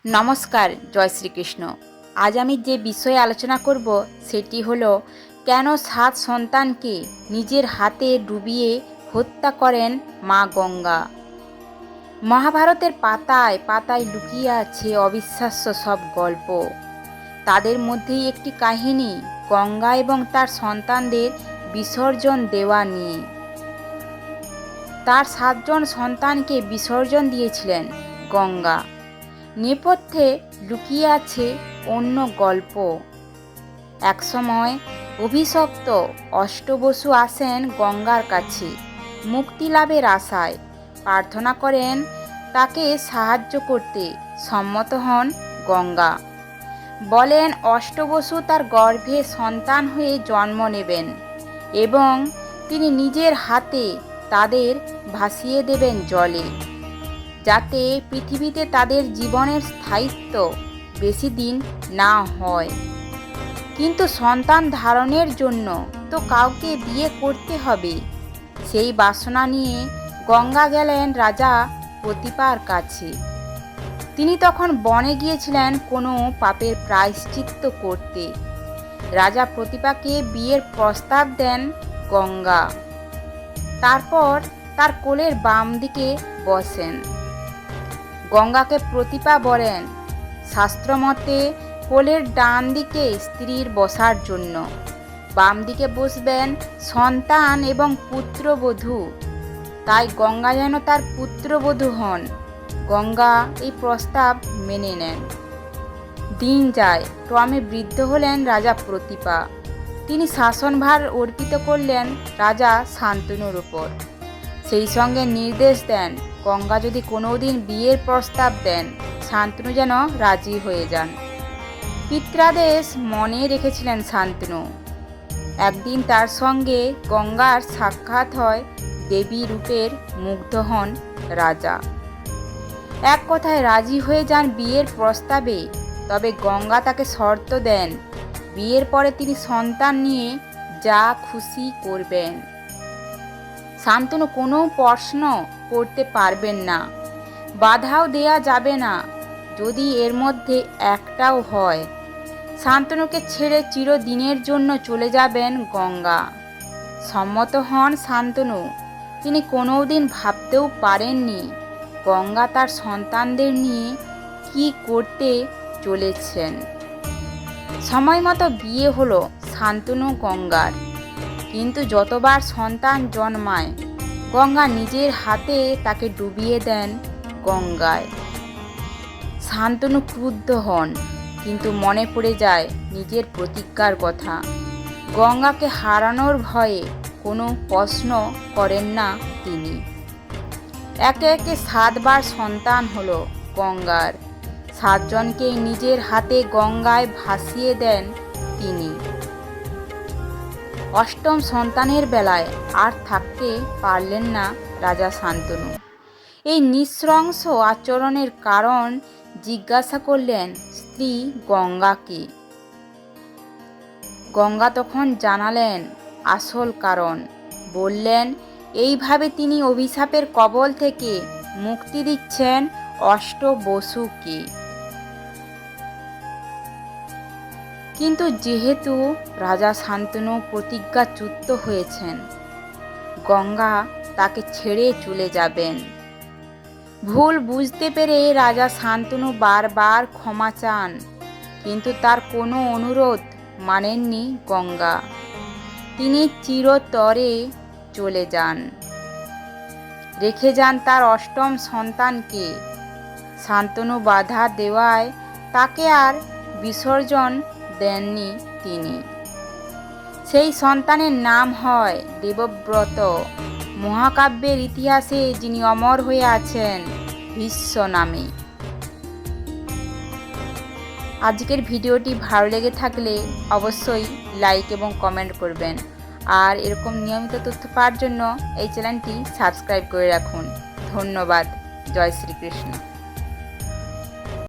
নমস্কার, জয় শ্রীকৃষ্ণ। আজ আমি যে বিষয়ে আলোচনা করব সেটি হলো কেন 7 সন্তানকে নিজের হাতে ডুবিয়ে হত্যা করেন মা গঙ্গা। মহাভারতের পাতায় পাতায় লুকিয়ে আছে অবিশ্বাস্য সব গল্প। তাদের মধ্যেই একটি কাহিনী গঙ্গা এবং তার সন্তানদের বিসর্জন দেওয়া নিয়ে। তার 7 জন সন্তানকে বিসর্জন দিয়েছিলেন গঙ্গা। নেপথ্যে লুকিয়ে আছে অন্য গল্প। একসময় অভিশপ্ত অষ্টবসু আসেন গঙ্গার কাছে মুক্তি লাভের আশায়। প্রার্থনা করেন তাকে সাহায্য করতে। সম্মত হন গঙ্গা। বলেন অষ্টবসু তার গর্ভে সন্তান হয়ে জন্ম নেবেন এবং তিনি নিজের হাতে তাদের ভাসিয়ে দেবেন জলে, যাতে পৃথিবীতে তাদের জীবনের স্থায়িত্ব বেশি দিন না হয়। কিন্তু সন্তান ধারণের জন্য তো কাউকে বিয়ে করতে হবে। সেই বাসনা নিয়ে গঙ্গা গেলেন রাজা প্রতিপার কাছে। তিনি তখন বনে গিয়েছিলেন কোনো পাপের প্রায়শ্চিত্ত করতে। রাজা প্রতিপাকে বিয়ের প্রস্তাব দেন গঙ্গা। তারপর তার কোলের বাম দিকে বসেন। গঙ্গাকে প্রতিপা বলেন শাস্ত্রমতে কোলের ডান দিকে স্ত্রীর বসার জন্য, বাম দিকে বসবেন সন্তান এবং পুত্রবধূ। তাই গঙ্গা যেন তার পুত্রবধূ হন। গঙ্গা এই প্রস্তাব মেনে নেন। দিন যায়, ক্রমে বৃদ্ধ হলেন রাজা প্রতিপা। তিনি শাসনভার অর্পিত করলেন রাজা শান্তনুর উপর। সেই সঙ্গে নির্দেশ দেন গঙ্গা যদি কোনোদিন বিয়ের প্রস্তাব দেন শান্তনু যেন রাজি হয়ে যান। পিত্রাদেশ মনে রেখেছিলেন শান্তনু। একদিন তার সঙ্গে গঙ্গার সাক্ষাৎ হয়। দেবী রূপের মুগ্ধ হন রাজা। এক কথায় রাজি হয়ে যান বিয়ের প্রস্তাবে। তবে গঙ্গা তাকে শর্ত দেন বিয়ের পরে তিনি সন্তান নিয়ে যা খুশি করবেন। শান্তনু কোনো প্রশ্ন করতে পারবেন না, বাধাও দেয়া যাবে না যদি এর মধ্যে একটাও হয়। শান্তনুকে ছেড়ে চিরদিনের জন্য চলে যাবেন গঙ্গা। সম্মত হন শান্তনু। তিনি কোনোদিন ভাবতেও পারেননি গঙ্গা তার সন্তানদের নিয়ে কি করতে চলেছেন। সময় মতো বিয়ে হলো শান্তনু গঙ্গার। কিন্তু যতবার সন্তান জন্মায় গঙ্গা নিজের হাতে তাকে ডুবিয়ে দেন গঙ্গায়। শান্তনু ক্রুদ্ধ হন, কিন্তু মনে পড়ে যায় নিজের প্রতিজ্ঞার কথা। গঙ্গাকে হারানোর ভয়ে কোনো প্রশ্ন করেন না তিনি। একে একে 7 বার সন্তান হলো গঙ্গার। 7 জনকেই নিজের হাতে গঙ্গায় ভাসিয়ে দেন তিনি। অষ্টম সন্তানের বেলায় আর থাকতে পারলেন না রাজা শান্তনু। এই নৃশংস আচরণের কারণ জিজ্ঞাসা করলেন স্ত্রী গঙ্গাকে। গঙ্গা তখন জানালেন আসল কারণ। বললেন এইভাবে তিনি অভিশাপের কবল থেকে মুক্তি দিচ্ছেন অষ্টবসুকে। কিন্তু যেহেতু রাজা শান্তনু প্রতিজ্ঞাচ্যুত হয়েছেন, গঙ্গা তাকে ছেড়ে চলে যাবেন। ভুল বুঝতে পেরে রাজা শান্তনু বারবার ক্ষমা চান, কিন্তু তার কোনো অনুরোধ মানেননি গঙ্গা। তিনি চিরতরে চলে যান, রেখে যান তার অষ্টম সন্তানকে। শান্তনু বাধা দেওয়ায় তাকে আর বিসর্জন দেননি তিনি। সেই সন্তানের নাম হয় দেবব্রত। মহাকাব্যের ইতিহাসে যিনি অমর হয়ে আছেন ভীষ্ম নামে। আজকের ভিডিওটি ভালো লেগে থাকলে অবশ্যই লাইক এবং কমেন্ট করবেন। আর এরকম নিয়মিত তথ্য পাওয়ার জন্য এই চ্যানেলটি সাবস্ক্রাইব করে রাখুন। ধন্যবাদ। জয় শ্রীকৃষ্ণ।